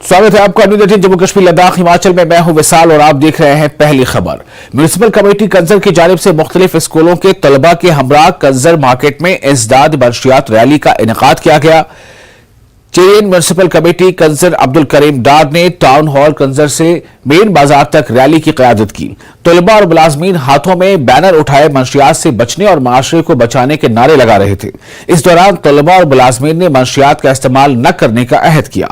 स्वागत है आपका न्यूज़ 18 जम्मू कश्मीर लद्दाख हिमाचल में। मैं हूं विशाल और आप देख रहे हैं पहली खबर। म्यूनिसिपल कमेटी कंजर की जानिब से मुख्तलिफ स्कूलों के तलबा के हमरा कंजर मार्केट में इज़दाद बर्शियात रैली का इनेकाद किया गया। चेरियन म्यूनिसिपल कमेटी कंजर अब्दुल करीम डार ने टाउन हॉल कंजर से मेन बाजार तक रैली की क़यादत की। तलबा और मुलाजमीन हाथों में बैनर उठाए मंशियात से बचने और माशरे को बचाने के नारे लगा रहे थे। इस दौरान तलबा और मुलाजमीन ने मंशियात का इस्तेमाल न करने का अहद किया।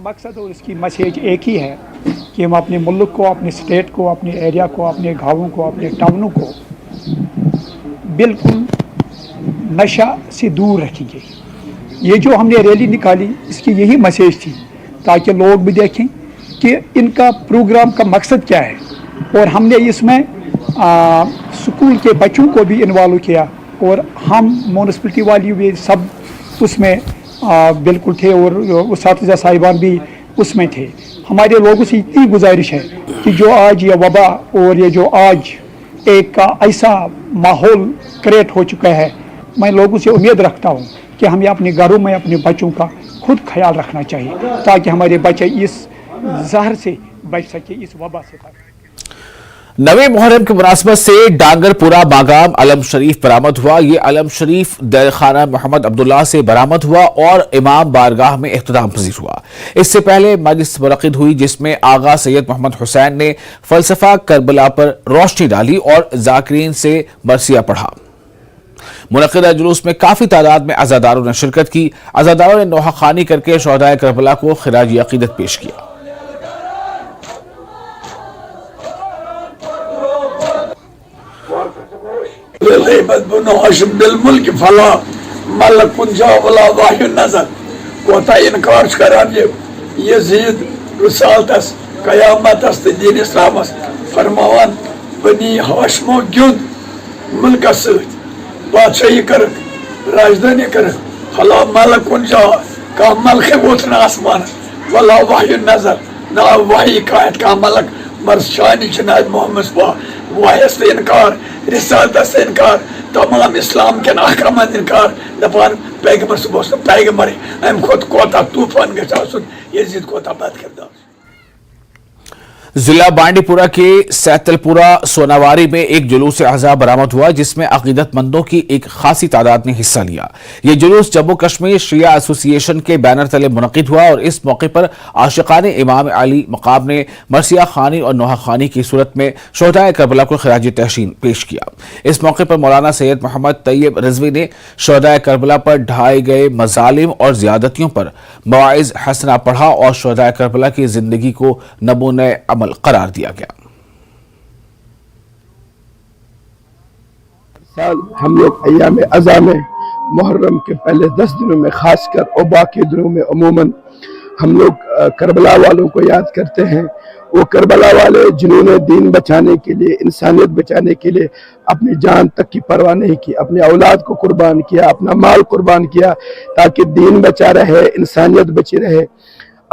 मकसद और इसकी मैसेज एक ही है कि हम अपने मुल्क को, अपने स्टेट को, अपने एरिया को, अपने गाँवों को, अपने टाउनों को बिल्कुल नशा से दूर रखेंगे। ये जो हमने रैली निकाली इसकी यही मैसेज थी ताकि लोग भी देखें कि इनका प्रोग्राम का मकसद क्या है। और हमने इसमें स्कूल के बच्चों को भी इन्वॉल्व किया और हम म्यूनिसिपलिटी वाली भी सब उसमें बिल्कुल थे और उस्ताद साहिबान भी उसमें थे। हमारे लोगों से इतनी गुजारिश है कि जो आज ये वबा और ये जो आज एक ऐसा माहौल क्रिएट हो चुका है, मैं लोगों से उम्मीद रखता हूँ कि हमें अपने घरों में अपने बच्चों का खुद ख्याल रखना चाहिए ताकि हमारे बच्चे इस जहर से बच सके, इस वबा से। नवे मुहर्रम की मुनासबत से डांगरपुरा बागाम अलम शरीफ बरामद हुआ। ये अलम शरीफ दरखाना मोहम्मद अब्दुल्ला से बरामद हुआ और इमाम बारगाह में इख्तिताम पजीर हुआ। इससे पहले मजलिस मुनक़िद हुई जिसमें आगा सैयद मोहम्मद हुसैन ने फलसफा करबला पर रोशनी डाली और जाकिरीन से मरसिया पढ़ा। मुनक़िदा जुलूस में काफी तादाद में अज़ादारों ने शिरकत की। अज़ादारों ने नोहा खानी करके शोहदाए करबला को खिराज अक़ीदत पेश किया। कोता इनकार करान यजीद रसालतस कयामतस तो दीन इस्लामस फरमावान बनी हाशमो गिंद मुल्कस सत बादशाही कर राजधानी कर फला मलक कह मलक वोत न आसमान वला वायु नजर ना वाही कायत का मलक मर शानी जनाब मोहम्मद वायस इनकार रिसालत इनकार तमाम इस्लाम के अहकाम इनकार दपान पैगम्बर सुबह पैगम्बर अम खुद कोता तूफान गज यजीद कोता बद किरदार। जिला बांडीपुरा के सैतलपुरा सोनावारी में एक जुलूस अहज़ाब बरामद हुआ जिसमें अकीदतमंदों की एक खासी तादाद ने हिस्सा लिया। यह जुलूस जम्मू कश्मीर शिया एसोसिएशन के बैनर तले मुनक़िद हुआ और इस मौके पर आशिक़ाने इमाम अली मकाम ने मरसिया खानी और नोहा खानी की सूरत में शोहदाए करबला को खिराज तहसीन पेश किया। इस मौके पर मौलाना सैयद मोहम्मद तैयब रिजवी ने शोहदाए करबला पर ढाए गए मजालिम और ज़्यादतियों पर मवाइज़ हसना पढ़ा और शोहदाए करबला की जिंदगी को नमूने अमल करार दिया गया। साल हम लोग अय्याम अज़ा में मुहर्रम के पहले 10 दिनों में खासकर और बाकी दिनों में अमूमन हम लोग करबला वालों को याद करते हैं। वो करबला वाले जिन्होंने दीन बचाने के लिए, इंसानियत बचाने के लिए अपनी जान तक की परवाह नहीं की, अपने औलाद को कुर्बान किया, अपना माल कुर्बान किया ताकि दीन बचा रहे, इंसानियत बची रहे।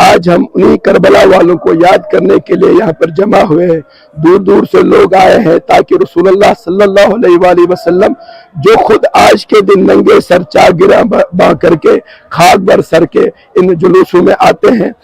आज हम उन्हीं करबला वालों को याद करने के लिए यहाँ पर जमा हुए हैं। दूर दूर से लोग आए हैं ताकि रसूलुल्लाह सल्लल्लाहु अलैहि वसल्लम जो खुद आज के दिन नंगे सर चागिरा बा करके खाक बर सर के इन जुलूसों में आते हैं।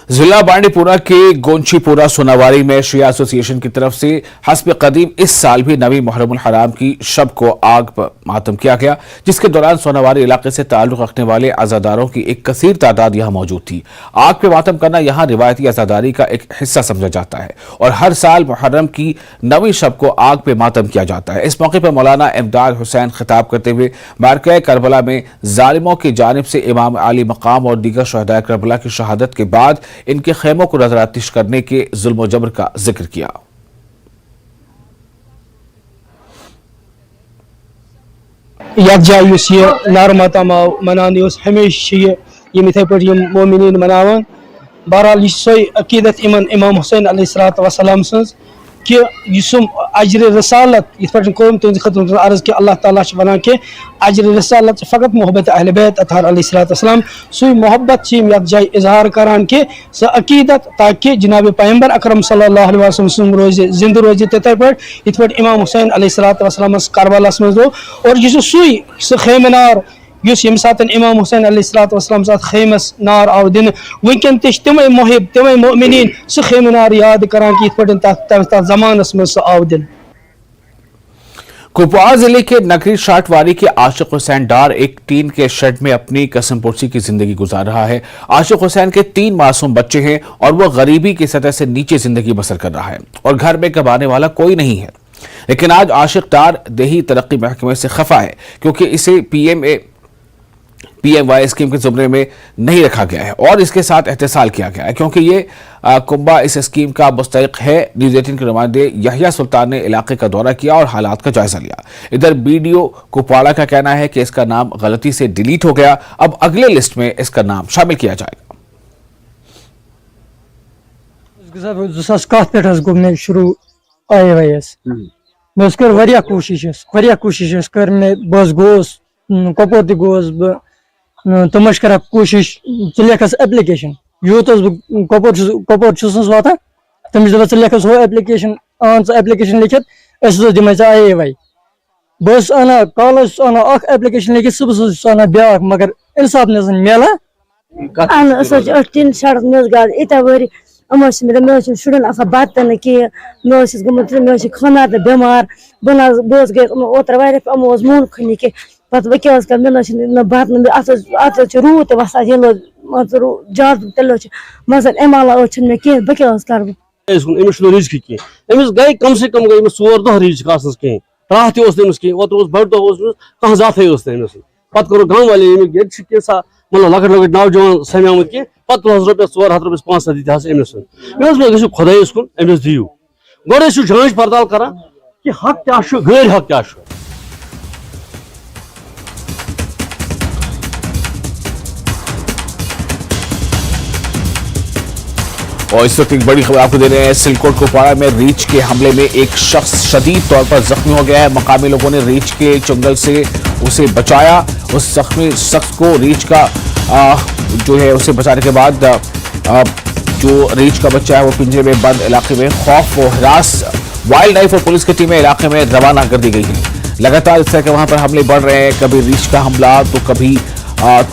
जिला बांडीपुरा के गोंचीपुरा सोनावारी में शिया एसोसिएशन की तरफ से हस्ब कदीम इस साल भी नवी मुहर्रमुल हराम की शब को आग पर मातम किया गया, जिसके दौरान सोनावारी इलाके से ताल्लुक रखने वाले अज़ादारों की एक कसीर तादाद यहाँ मौजूद थी। आग पर मातम करना यहाँ रिवायती अज़ादारी का एक हिस्सा समझा जाता है और हर साल मुहर्रम की नवी शब को आग पर मातम किया जाता है। इस मौके पर मौलाना इमदाद हुसैन खिताब करते हुए मार्का करबला में जालिमों की जानिब से इमाम अली मकाम और दीगर शहदाए करबला की शहादत के बाद इनके खेमों को नजरातिश करने के जुल्म जबर का जिक्र किया। नारमतम मनानी हमेशा ये पे मोमिनीन मनावान। बहरहाल यह अकीदत इमाम हुसैन अलैहिस्सलातु वस्सलाम सन्स कि युसुम अजर रसालत इत पे कोम तुंद खतम अर्ज कि अल्लाह ताला वनान कि अजर रसालत फ़कत मोहब्बत अहले बैत अतहर अलैहिस्सलाम सु मोहब्बत यत जाय इजहार करान कि स अकीदत ताकि जनाब पैगंबर अकरम सल्लल्लाहु अलैहि वसल्लम रोज जिंद रोज तथे पे इत पे इमाम हुसैन अलैहिस्सलाम करबलास मज दो और यह सुई स खेमनार यम सात इमाम हुसैन अलैहिस्सलाम साथ खेमस नार आव दिन वनकन तमें मोहिब तमें मोमिनीन सह खेम नार याद करान कि इत जमानस मज आव दिन। कुपवाड़ा जिले के नगरी शाटवारी के आशिक हुसैन डार एक टीन के शेड में अपनी कसम पुरसी की जिंदगी गुजार रहा है। आशिक हुसैन के 3 मासूम बच्चे हैं और वह गरीबी की सतह से नीचे जिंदगी बसर कर रहा है और घर में कमाने वाला कोई नहीं है। लेकिन आज आशिक डार देही तरक्की महकमे से खफा है क्योंकि इसे PMY स्कीम के जुमरे में नहीं रखा गया है और इसके साथ एहतसाल किया गया है क्योंकि ये कुंबा इस स्कीम का मुस्तहिक है। न्यूज़ 18 के नुमाइंदे यहिया सुल्तान ने इलाके का दौरा किया और हालात का जायजा लिया। इधर BDO कुपवाड़ा का कहना है कि इसका नाम गलती से डिलीट हो गया, अब अगले लिस्ट में इसका नाम शामिल किया जाएगा। मे शुरू IAYS मे कर कोशिश कर मे बस गोस कपोर तक गोस बह तम कर कोशिश लेखस एप्लिकेशन यूत कपोर वाता तमिस दप लेखस हो एप्लिकेशन आन एप्लिकेशन लिखित दिमे IAY बस अना कल अना एप्लिकेशन लिखित सुबह अना ब्या मगर इंसाफ मिला तीन सड़क मे गाद इत वरी मे शुरन आसान बत कह मे खाना तो बेमार बह गई ओतर वायमो मून खन कह पे वह क्या कर मे बत अत रूद वसान ये ज्यादा तेल मगर अमे अलावा मे कह बह क्या कर रिज्क कह गई कम से कम गई 4 दह रिज्क कहें राह तमिस कहें ओतर बड़ दह कह जाथे पे करो गाँव वाले ये मतलब लकट लकट नौजवान समेमुत कह पे तुल रुपये 400 रुपये 500 दी अमिस मे खुदाइस कुन अमिस दिव गो जांच पड़ताल कर कि हक क्या गैर हक क्या। और इस वक्त एक बड़ी खबर आपको दे रहे हैं। सिलकोट कुपवाड़ा में रीछ के हमले में एक शख्स शदीद तौर पर जख्मी हो गया है। मकामी लोगों ने रीछ के चंगल से उसे बचाया। उस जख्मी शख्स को रीछ का जो है उसे बचाने के बाद जो रीछ का बच्चा है वो पिंजरे में बंद इलाके में खौफ व हिरास वाइल्ड लाइफ और पुलिस की टीमें इलाके में रवाना कर दी गई हैं। लगातार इस तरह के वहां पर हमले बढ़ रहे हैं, कभी रीछ का हमला तो कभी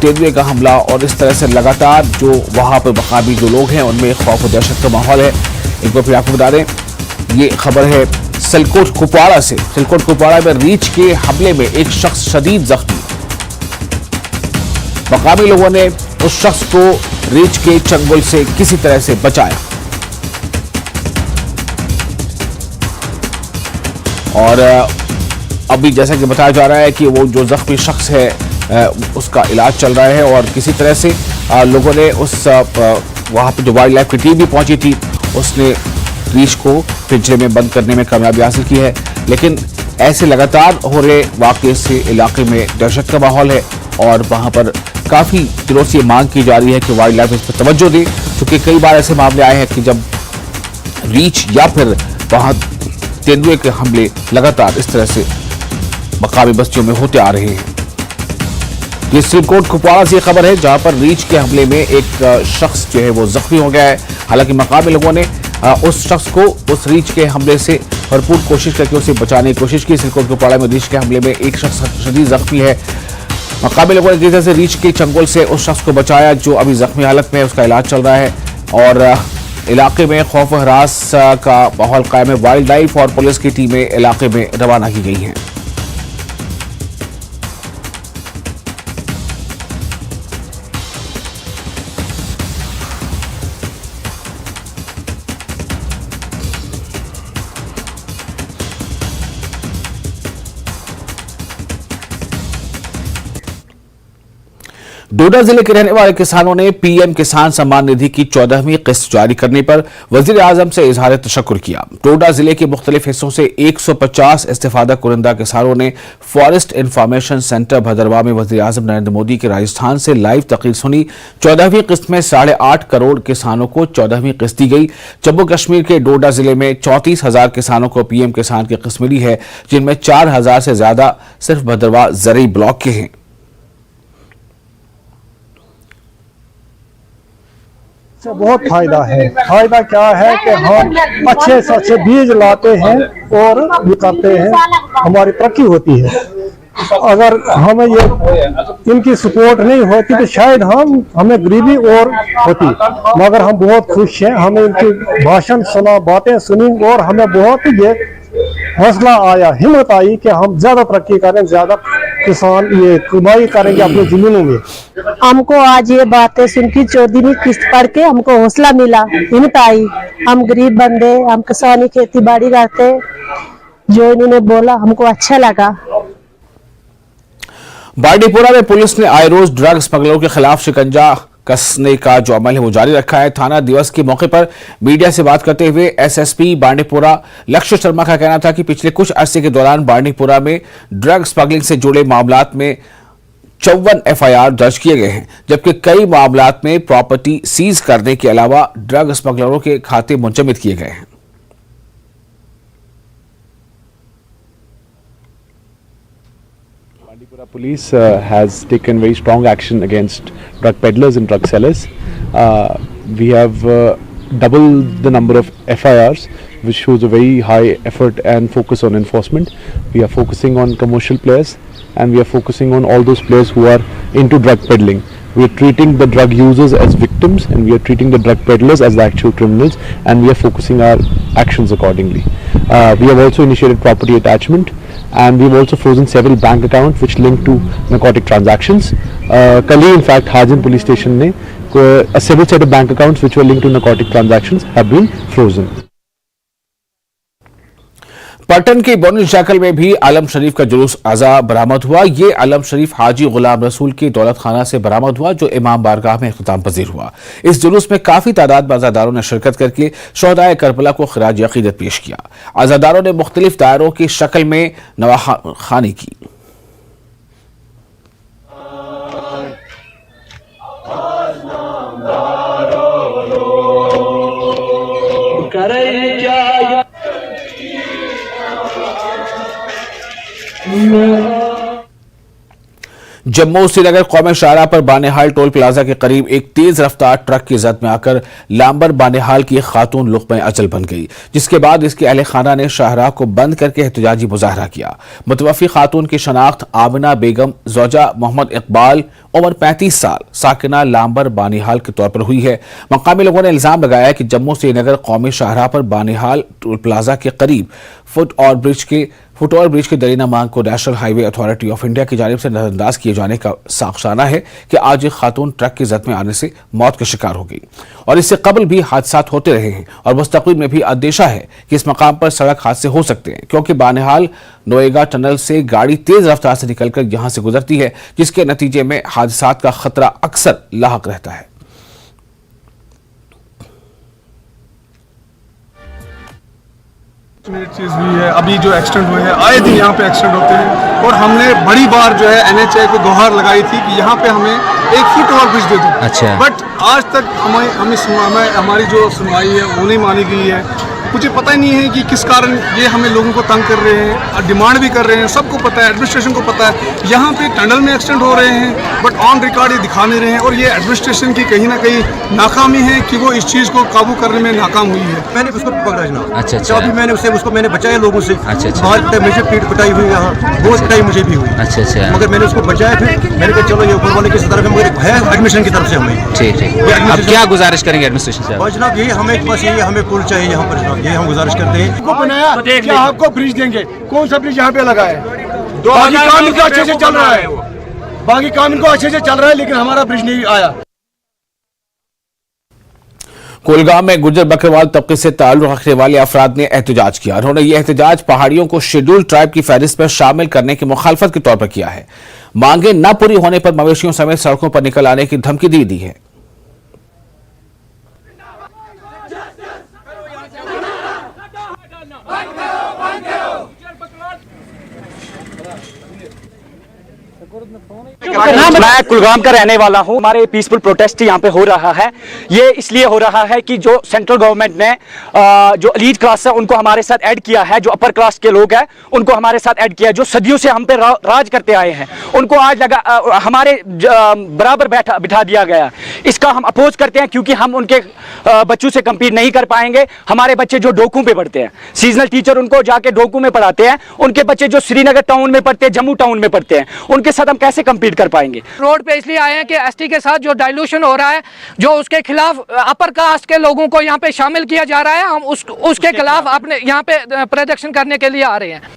तेंदुए का हमला और इस तरह से लगातार जो वहां पर मकामी जो लोग हैं उनमें खौफ और दहशत का माहौल है। एक बार फिर आपको बता दें ये खबर है सिलकोट कुपवाड़ा से। सिलकोट कुपवाड़ा में रीछ के हमले में एक शख्स शदीद जख्मी। मकामी लोगों ने उस शख्स को रीछ के चंगुल से किसी तरह से बचाया और अभी जैसा कि बताया जा रहा है कि वो जो जख्मी शख्स है उसका इलाज चल रहा है और किसी तरह से लोगों ने उस वहाँ पर जो वाइल्ड लाइफ की टीम भी पहुंची थी उसने रीछ को पिंजरे में बंद करने में कामयाबी हासिल की है। लेकिन ऐसे लगातार हो रहे वाक़े से इलाके में दहशत का माहौल है और वहाँ पर काफ़ी दिनों से मांग की जा रही है कि वाइल्ड लाइफ इस पर तवज्जो दे, क्योंकि कई बार ऐसे मामले आए हैं कि जब रीछ या फिर वहाँ तेंदुए के हमले लगातार इस तरह से मकामी बस्तियों में होते आ रहे हैं। ये सिलकोट कुपवाड़ा से खबर है जहां पर रीछ के हमले में एक शख्स जो है वो जख्मी हो गया है। हालांकि मकामी लोगों ने उस शख्स को उस रीछ के हमले से भरपूर कोशिश करके उसे बचाने की कोशिश की। सिलकोट कुपवाड़ा में रीछ के हमले में एक शख्स शदीद जख्मी है। मकामी लोगों ने जिस तरह से रीछ के चंगुल से उस शख्स को बचाया जो अभी जख्मी हालत में है, उसका इलाज चल रहा है और इलाके में खौफ व हरास का माहौल कायम है। वाइल्ड लाइफ और पुलिस की टीमें इलाके में रवाना की गई हैं। डोडा जिले के रहने वाले किसानों ने पीएम किसान सम्मान निधि की 14वीं किस्त जारी करने पर वजीर आजम से इजहार तशक्कुर किया। डोडा जिले के मुख्तलिफ हिस्सों से 150 इस्तीफादा कुरिंदा किसानों ने फॉरेस्ट इंफॉर्मेशन सेंटर भदरवा में वजीर आजम नरेंद्र मोदी के राजस्थान से लाइव तकरीर सुनी। 14वीं किस्त में 8.5 करोड़ किसानों को 14वीं किस्त दी गई। जम्मू कश्मीर के डोडा जिले में 34,000 किसानों को पीएम किसान की किस्त मिली है, जिनमें 4,000 से ज्यादा सिर्फ भदरवा जरी ब्लॉक के हैं। से बहुत फायदा है। फायदा क्या है कि हम अच्छे से अच्छे बीज लाते हैं और भी करते हैं, हमारी तरक्की होती है। अगर हमें ये इनकी सपोर्ट नहीं होती तो शायद हमें गरीबी और होती, मगर हम बहुत खुश हैं। हमें इनकी भाषण सुना, बातें सुनी और हमें बहुत ये हौसला आया, हिम्मत आई कि हम ज्यादा तरक्की करें, ज्यादा किसान ये कमाई करेंगे अपनी जमीनों में। हमको आज ये बातें सुन के 14वीं किस्त पढ़ के हमको हौसला मिला, हिम्मत आई। हम गरीब बंदे, हम किसानी खेती बाड़ी करते, जो इन्होंने बोला हमको अच्छा लगा। बांडीपुरा में पुलिस ने आए रोज ड्रग स्मगलरों के खिलाफ शिकंजा कसने का जो अमल है वो जारी रखा है। थाना दिवस के मौके पर मीडिया से बात करते हुए एसएसपी बांडीपुरा लक्ष्य शर्मा का कहना था कि पिछले कुछ अरसे के दौरान बांडीपुरा में ड्रग स्मगलिंग से जुड़े मामलात में 54 एफआईआर दर्ज किए गए हैं, जबकि कई मामलात में प्रॉपर्टी सीज करने के अलावा ड्रग स्मगलरों के खाते मुंजमद किए गए हैं। Bandipura police has taken very strong action against drug peddlers and drug sellers. We have doubled the number of FIRs, which shows a very high effort and focus on enforcement. We are focusing on commercial players and we are focusing on all those players who are into drug peddling. We are treating the drug users as victims and we are treating the drug peddlers as the actual criminals, and we are focusing our actions accordingly. We have also initiated property attachment, and we've also frozen several bank accounts which link to narcotic transactions. Kali, in fact, Hajin police station ne a several set of bank accounts which were linked to narcotic transactions have been frozen. Patan के बोनी jackal में भी आलम शरीफ का जुलूस आज़ा बरामद हुआ। ये आलम शरीफ हाजी गुलाम रसूल के दौलत खाना से बरामद हुआ, जो इमाम बारगाह में इख्तिताम पजीर हुआ। इस जुलूस में काफी तादाद में अज़ादारों ने शिरकत करके शोहदाए करबला को खिराज अकीदत पेश किया। अज़ादारों ने मुख्तलिफ दायरों की शक्ल में नवाखानी की। जम्मू श्रीनगर कौमी शाहराह पर बानेहाल टोल प्लाजा के करीब एक तेज रफ्तार ट्रक की जद में आकर लांबर बानेहाल की एक खातून लुक़्मे अजल बन गई, जिसके बाद इसके अहले खाना ने शाहराह को बंद करके एहतजाजी मुजाहरा किया। मुतवफ़ी खातून की शनाख्त आमिना बेगम ज़ौजा मोहम्मद इकबाल उम्र 35 साल साकिना लांबर बानीहाल के तौर पर हुई है। मकामी लोगों ने इल्जाम लगाया कि जम्मू श्रीनगर कौमी शाहराह पर बानीहाल टोल प्लाजा के करीब फुटओवर ब्रिज के दरीना मांग को national highway authority of India की जानिब से नजरअंदाज किए जाने का साक्षाना है कि आज एक खातून ट्रक की जद में आने से मौत का शिकार हो गई और इससे कबल भी हादसा होते रहे हैं और मुस्तक़बिल में भी अंदेशा है कि इस मकाम पर सड़क हादसे हो सकते हैं, क्योंकि बानेहाल नोएगा टनल से गाड़ी तेज रफ्तार से निकलकर यहां से गुजरती है, जिसके नतीजे में हादसात का खतरा अक्सर लाहक रहता है। चीज़ हुई है, अभी जो एक्सीडेंट हुए हैं आए दिन यहाँ पे एक्सीडेंट होते हैं और हमने बड़ी बार जो है NHA को गुहार लगाई थी कि यहाँ पे हमें 1 फुट और ब्रिज दे दो। अच्छा। बट आज तक हमारी जो सुनवाई है वो नहीं मानी गई है। मुझे पता ही नहीं है कि किस कारण ये हमें लोगों को तंग कर रहे हैं, डिमांड भी कर रहे हैं, सबको पता है, एडमिनिस्ट्रेशन को पता है। यहाँ पे टनल में एक्सीडेंट हो रहे हैं बट ऑन रिकॉर्ड ये दिखा नहीं रहे हैं और ये एडमिनिस्ट्रेशन की कहीं ना कहीं नाकामी है कि वो इस चीज़ को काबू करने में नाकाम हुई है। मैंने उसको पकड़ा जनाब। अच्छा। अभी मैंने मैंने बचाया लोगों से। अच्छा। मुझे पीठ पिटाई हुई, यहाँ बहुत पिटाई मुझे भी हुई। अच्छा। मगर मैंने उसको बचाया, फिर मैंने कहा चलो ये ऊपर वाले की तरफ मगर है एडमिशन की तरफ से हमें। ठीक। अब क्या गुजारिश करेंगे एडमिनिस्ट्रेशन से? जनाब यही हमें बस यही हमें पुल चाहिए यहाँ पर जनाब, यही हम गुजारिश करते हैं। को बनाया क्या आपको ब्रिज देंगे? कौन सा ब्रिज यहाँ पे लगा है? बाकी काम इनको अच्छे से चल रहा है, बाकी काम इनको अच्छे से चल रहा है, लेकिन हमारा ब्रिज नहीं आया। कोलगाम में गुर्जर बकरवाल तबके से ताल्लुक रखने वाले अफराद ने एहतजाज किया। उन्होंने यह एहतजाज पहाड़ियों को शेड्यूल ट्राइब की फहरिस्त पर शामिल करने की मुखालफत के तौर पर किया है। मांगे न पूरी होने पर मवेशियों समेत सड़कों पर निकल आने की धमकी दे दी है। मैं कुलगाम का रहने वाला हूं। हमारे पीसफुल प्रोटेस्ट यहाँ पे हो रहा है। ये इसलिए हो रहा है कि जो सेंट्रल गवर्नमेंट ने जो एलीट क्लास है उनको हमारे साथ ऐड किया है, जो अपर क्लास के लोग हैं उनको हमारे साथ ऐड किया है, जो सदियों से हम पे राज करते आए हैं उनको आज लगा हमारे बराबर बिठा दिया गया। इसका हम अपोज करते हैं क्योंकि हम उनके बच्चों से कम्पीट नहीं कर पाएंगे। हमारे बच्चे जो डोकू पे पढ़ते हैं, सीजनल टीचर उनको जाके डोकू में पढ़ाते हैं, उनके बच्चे जो श्रीनगर टाउन में पढ़ते हैं, जम्मू टाउन में पढ़ते हैं, उनके साथ हम कैसे कम्पीट कर पाएंगे। रोड पे इसलिए आए हैं कि एसटी के साथ जो डाइल्यूशन हो रहा है, जो उसके खिलाफ अपर कास्ट के लोगों को यहाँ पे शामिल किया जा रहा है, हम उसके खिलाफ अपने यहाँ पे प्रदर्शन करने के लिए आ रहे हैं।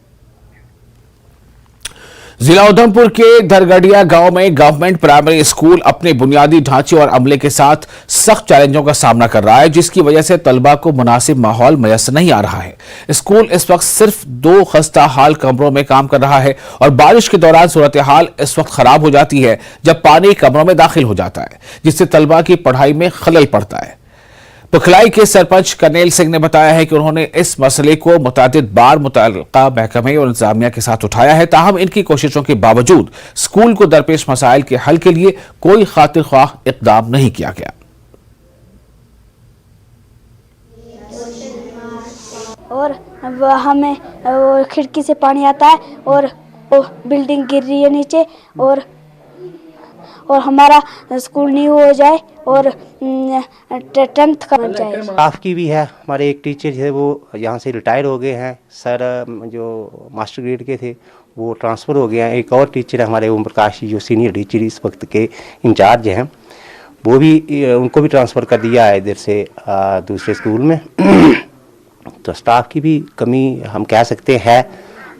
जिला उधमपुर के दरगड़िया गांव में गवर्नमेंट प्राइमरी स्कूल अपने बुनियादी ढांचे और अमले के साथ सख्त चैलेंजों का सामना कर रहा है, जिसकी वजह से तलबा को मुनासिब माहौल मैसर नहीं आ रहा है। स्कूल इस वक्त सिर्फ 2 खस्ता हाल कमरों में काम कर रहा है और बारिश के दौरान सूरत हाल इस वक्त खराब हो जाती है जब पानी कमरों में दाखिल हो जाता है, जिससे तलबा की पढ़ाई में खलल पड़ता है। पुखलाई के सरपंच करनेल सिंह ने बताया है कि उन्होंने इस मसले को मुतादिद बार मुतल्लिका महकमे और इंतजामिया के साथ उठाया है, ताहम इनकी कोशिशों के बावजूद स्कूल को दरपेश मसाइल के हल के लिए कोई खातिर ख्वाह इकदाम नहीं किया गया। और हमें खिड़की से पानी आता है और बिल्डिंग गिर रही है नीचे, और हमारा स्कूल नहीं हो जाए और 10th का बन जाए। स्टाफ की भी है। हमारे एक टीचर है वो यहाँ से रिटायर हो गए हैं सर, जो मास्टर ग्रेड के थे वो ट्रांसफ़र हो गए हैं। एक और टीचर है हमारे ओम प्रकाश जी, जो सीनियर टीचर इस वक्त के इंचार्ज हैं, वो भी उनको भी ट्रांसफ़र कर दिया है इधर से दूसरे स्कूल में। तो स्टाफ की भी कमी हम कह सकते हैं,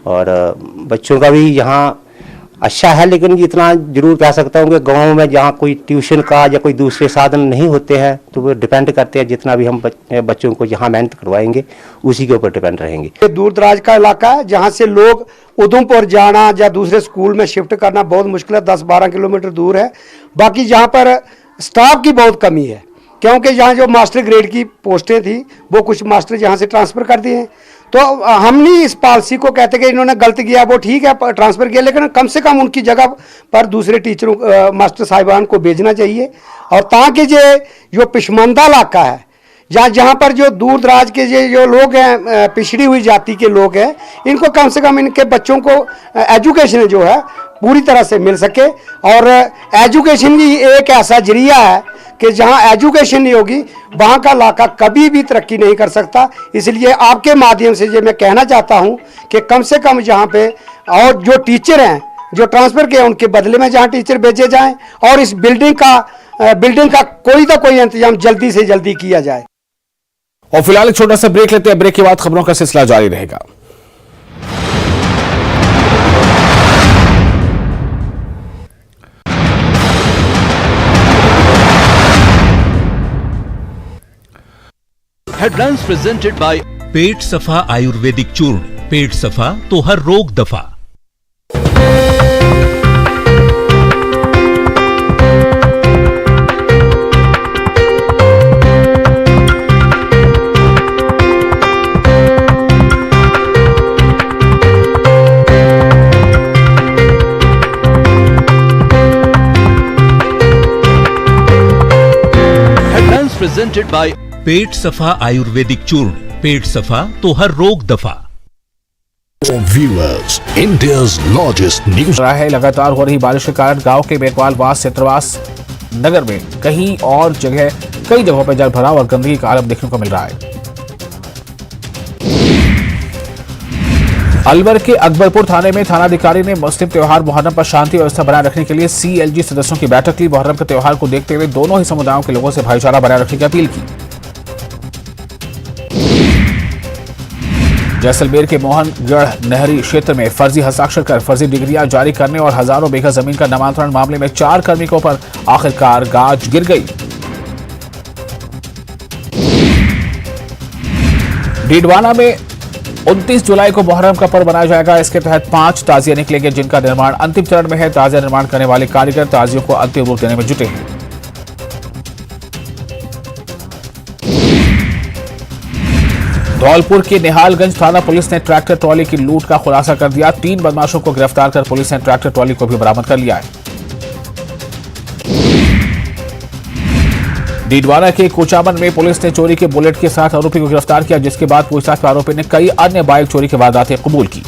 और बच्चों का भी यहाँ अच्छा है, लेकिन इतना जरूर कह सकता हूँ कि गाँव में जहाँ कोई ट्यूशन का या कोई दूसरे साधन नहीं होते हैं तो वो डिपेंड करते हैं जितना भी हम बच्चों को यहाँ मेहनत करवाएंगे उसी के ऊपर डिपेंड रहेंगे। ये दूर दराज का इलाका है जहाँ से लोग उधमपुर जाना या दूसरे स्कूल में शिफ्ट करना बहुत मुश्किल है, 10-12 किलोमीटर दूर है। बाकी यहाँ पर स्टाफ की बहुत कमी है, क्योंकि यहाँ जो मास्टर ग्रेड की पोस्टें थी वो कुछ मास्टर यहाँ से ट्रांसफ़र कर दिए हैं। तो हम नहीं इस पॉलिसी को कहते कि इन्होंने गलत किया, वो ठीक है ट्रांसफ़र किया, लेकिन कम से कम उनकी जगह पर दूसरे टीचरों मास्टर साहिबान को भेजना चाहिए। और ताकि जो पिछमंदा इलाका है जहाँ पर जो दूर दराज के जो लोग हैं, पिछड़ी हुई जाति के लोग हैं, इनको कम से कम इनके बच्चों को एजुकेशन जो है पूरी तरह से मिल सके। और एजुकेशन भी एक ऐसा जरिया है कि जहाँ एजुकेशन नहीं होगी वहाँ का इलाका कभी भी तरक्की नहीं कर सकता। इसलिए आपके माध्यम से ये मैं कहना चाहता हूँ कि कम से कम यहाँ पे और जो टीचर हैं जो ट्रांसफ़र किए उनके बदले में जहाँ टीचर भेजे जाएं, और इस बिल्डिंग का कोई ना कोई इंतजाम जल्दी से जल्दी किया जाए। और फिलहाल एक छोटा सा ब्रेक लेते हैं, ब्रेक के बाद खबरों का सिलसिला जारी रहेगा। हेडलाइंस प्रेजेंटेड बाय पेट सफा आयुर्वेदिक चूर्ण। पेट सफा तो हर रोग दफा। हेडलाइंस प्रेजेंटेड बाय पेट सफा आयुर्वेदिक चूर्ण। पेट सफा तो हर रोग दफा। व्यूअर्स, इंडियाज लार्जेस्ट न्यूज है। लगातार हो रही बारिश के कारण गांव के बेकवाल वास चित्रवास नगर में कई जगहों पर जल भराव और गंदगी का आलम देखने को मिल रहा है। अलवर के अकबरपुर थाने में थानाधिकारी ने मुस्लिम त्योहार मुहर्रम पर शांति व्यवस्था बनाए रखने के लिए CLG सदस्यों की बैठक ली। मुहर्रम के त्योहार को देखते हुए दोनों ही समुदायों के लोगों से भाईचारा बनाए रखने की अपील की। जैसलमेर के मोहनगढ़ नहरी क्षेत्र में फर्जी हस्ताक्षर कर फर्जी डिग्रियां जारी करने और हजारों बीघा जमीन का नामांतरण मामले में 4 कार्मिकों पर आखिरकार गाज गिर गई। डीडवाना में 29 जुलाई को मुहर्रम का पर्व मनाया जाएगा। इसके तहत 5 ताजिया निकलेंगे, जिनका निर्माण अंतिम चरण में है। ताजिया निर्माण करने वाले कारीगर ताजियों को अंतिम रूप देने में जुटे हैं। धौलपुर के निहालगंज थाना पुलिस ने ट्रैक्टर ट्रॉली की लूट का खुलासा कर दिया। 3 बदमाशों को गिरफ्तार कर पुलिस ने ट्रैक्टर ट्रॉली को भी बरामद कर लिया है। डीडवाना के कोचामन में पुलिस ने चोरी के बुलेट के साथ आरोपी को गिरफ्तार किया, जिसके बाद पूछताछ में आरोपी ने कई अन्य बाइक चोरी की वारदातें कबूल की।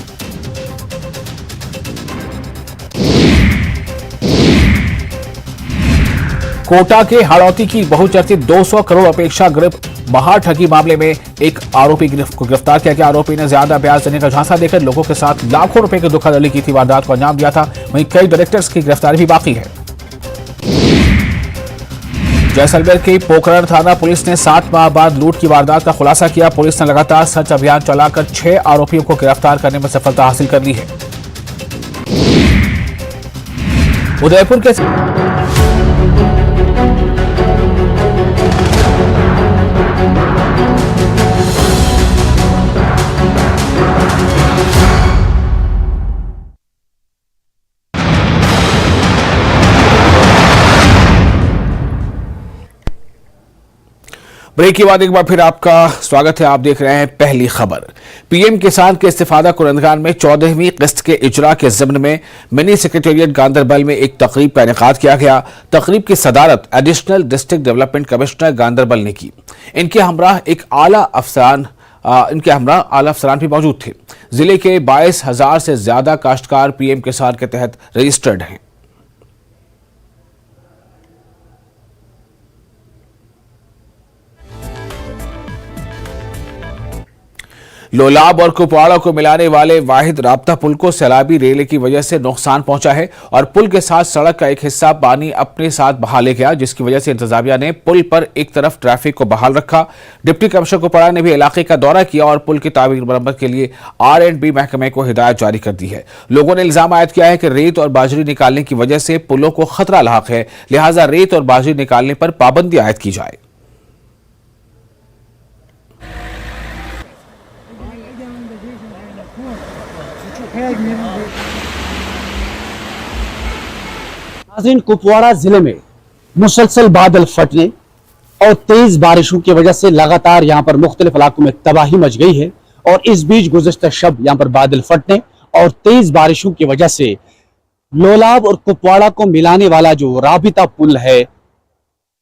कोटा के हाड़ौती की बहुचर्चित 200 करोड़ अपेक्षा गिरफ्त महार ठगी मामले में एक आरोपी को गिरफ्तार किया गया। आरोपी ने ज्यादा ब्याज देने का झांसा देकर लोगों के साथ लाखों रुपए की धोखाधड़ी की थी, वारदात को अंजाम दिया था। वहीं कई डायरेक्टर्स की गिरफ्तारी भी बाकी है। जैसलमेर के पोखरण थाना पुलिस ने 7 माह बाद लूट की वारदात का खुलासा किया। पुलिस ने लगातार सर्च अभियान चलाकर 6 आरोपियों को गिरफ्तार करने में सफलता हासिल कर ली है। उदयपुर के ब्रेक के बाद एक बार फिर आपका स्वागत है। आप देख रहे हैं पहली खबर। पीएम किसान के इस्तीफादा कुरंदगान में 14वीं किस्त के इजरा के ज़िम्न में मिनी सेक्रेटेरिएट गांधरबल में एक तकरीब का इनेकाद किया गया। तकरीब की सदारत additional district development commissioner Ganderbal ने की। इनके हमरा आला अफसरान भी मौजूद थे। जिले के 22,000 से ज्यादा काश्तकार पीएम किसान के तहत रजिस्टर्ड हैं। लोलाब और कुपवाड़ा को मिलाने वाले वाहिद राब्ता पुल को सैलाबी रेले की वजह से नुकसान पहुंचा है और पुल के साथ सड़क का एक हिस्सा पानी अपने साथ बहा ले गया, जिसकी वजह से इंतजामिया ने पुल पर एक तरफ ट्रैफिक को बहाल रखा। डिप्टी कमिश्नर कुपवाड़ा ने भी इलाके का दौरा किया और पुल की तामीर मरम्मत के लिए R&B महकमे को हिदायत जारी कर दी है। लोगों ने इल्जाम आयद किया है कि रेत और बाजरी निकालने की वजह से पुलों को खतरा लाक है, लिहाजा रेत और बाजरी निकालने पर पाबंदी आयद की जाए। नाज़रीन, कुपवाड़ा जिले में मुसलसल बादल फटने और तेज बारिशों की वजह से लगातार यहां पर मुख्तलिफ इलाकों में तबाही मच गई है और इस बीच गुज़श्ता शब यहां पर बादल फटने और तेज बारिशों की वजह से लोलाब और कुपवाड़ा को मिलाने वाला जो राबिता पुल है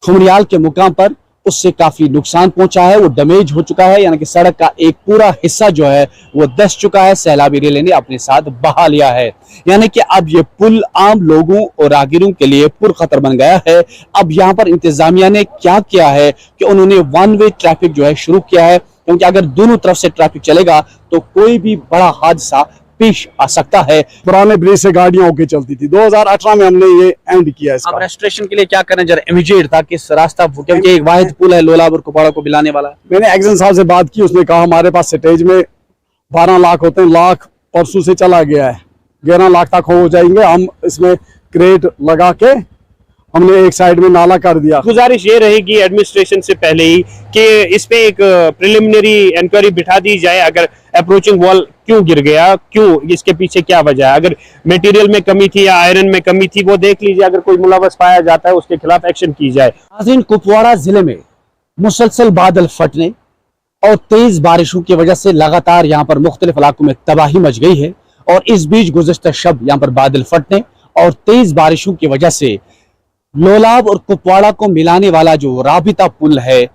खुमरियाल के मुकाम पर, उससे काफी नुकसान पहुंचा है। वो डैमेज हो चुका है, यानी कि सड़क का एक पूरा हिस्सा जो है वो धंस चुका है। सैलाबी रेले ने अपने साथ बहा लिया है, यानी कि अब ये पुल आम लोगों और राहगीरों के लिए पुरखतर बन गया है। अब यहाँ पर इंतजामिया ने क्या किया है कि उन्होंने 1 वे ट्रैफिक जो है शुरू किया है, क्योंकि अगर दोनों तरफ से ट्रैफिक चलेगा तो कोई भी बड़ा हादसा पेश आ सकता है। पुराने ब्रिज से गाड़ियां होके चलती थी। 2018 में हमने ये एंड किया इसका। अब रेस्टोरेशन के लिए क्या करना जरा इमीडिएट था कि रास्ता, क्योंकि एक वाहिद पुल है लोलाब और कुपवाड़ा को मिलाने वाला। मैंने एक्शन साहब से बात की, उसने कहा हमारे पास स्टेज में 12 लाख होते हैं, लाख परसों से चला गया है, 11 लाख तक हो जाएंगे। हम इसमें क्रेट लगा के हमने एक साइड में नाला कर दिया। गुजारिश ये रहेगी एडमिनिस्ट्रेशन से पहले ही कि इस पे एक प्रिलिमिनरी इंक्वायरी बिठा दी जाए। अगर अप्रोचिंग वॉल क्यों गिर गया, क्यों, इसके पीछे क्या वजह है, अगर मटेरियल में कमी थी या आयरन में कमी थी वो देख लीजिए। अगर कोई मुलव्वस पाया जाता है उसके खिलाफ एक्शन की जाए। नाज़रीन, कुपवाड़ा जिले में मुसलसल बादल फटने और तेज बारिशों की वजह से लगातार यहाँ पर मुख्तलिफ इलाकों में तबाही मच गई है और इस बीच गुज़श्ता शब यहाँ पर बादल फटने और तेज बारिशों की वजह से लोलाब और कुपवाड़ा को मिलाने वाला जो राबिता पुल है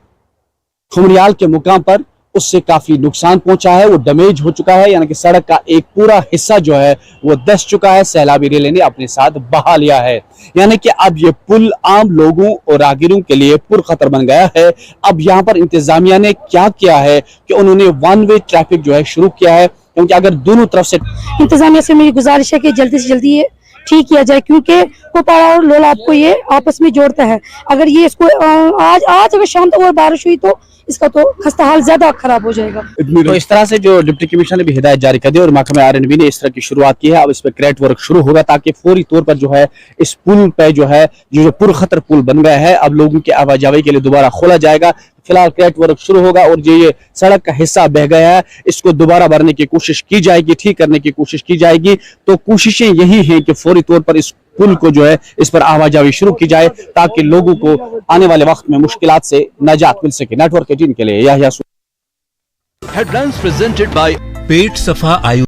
खुमरियाल के मुकाम पर, उससे काफी नुकसान पहुंचा है। वो डैमेज हो चुका है, यानी कि सड़क का एक पूरा हिस्सा जो है वो धंस चुका है। सैलाबी रेले ने अपने साथ बहा लिया है, यानी कि अब ये पुल आम लोगों और राहगीरों के लिए पुरखतर बन गया है। अब यहाँ पर इंतजामिया ने क्या किया है कि उन्होंने 1 वे ट्रैफिक जो है शुरू किया है, क्योंकि अगर दोनों तरफ से इंतजामिया से मेरी गुजारिश है कि जल्दी से जल्दी ये ठीक किया जाए, क्योंकि कुपवाड़ा और लोलाब को ये आपस में जोड़ता है। अगर ये इसको आज अगर शाम तक और बारिश हुई तो इसका तो खस्ता हाल ज्यादा खराब हो जाएगा। तो इस तरह से जो डिप्टी कमिश्नर ने भी हिदायत जारी कर दी और महकमे आर&बी ने इस तरह की शुरुआत की है। अब इस पर क्रेट वर्क शुरू होगा ताकि फौरी तौर पर जो है इस पुल पे जो है जो पुरखतर पुल बन गया है अब लोगों की आवाजाही के लिए दोबारा खोला जाएगा। फिलहाल क्रेट वर्क शुरू होगा और जो ये सड़क का हिस्सा बह गया है इसको दोबारा भरने की कोशिश की जाएगी, ठीक करने की कोशिश की जाएगी। तो कोशिशें यही हैं कि फौरी तौर पर इस पुल को जो है इस पर आवाजाही शुरू की जाए ताकि लोगों को आने वाले वक्त में मुश्किलात से निजात मिल सके। नेटवर्क 18 के लिए यह हेडलाइंस प्रेजेंटेड बाय पेट सफा आयु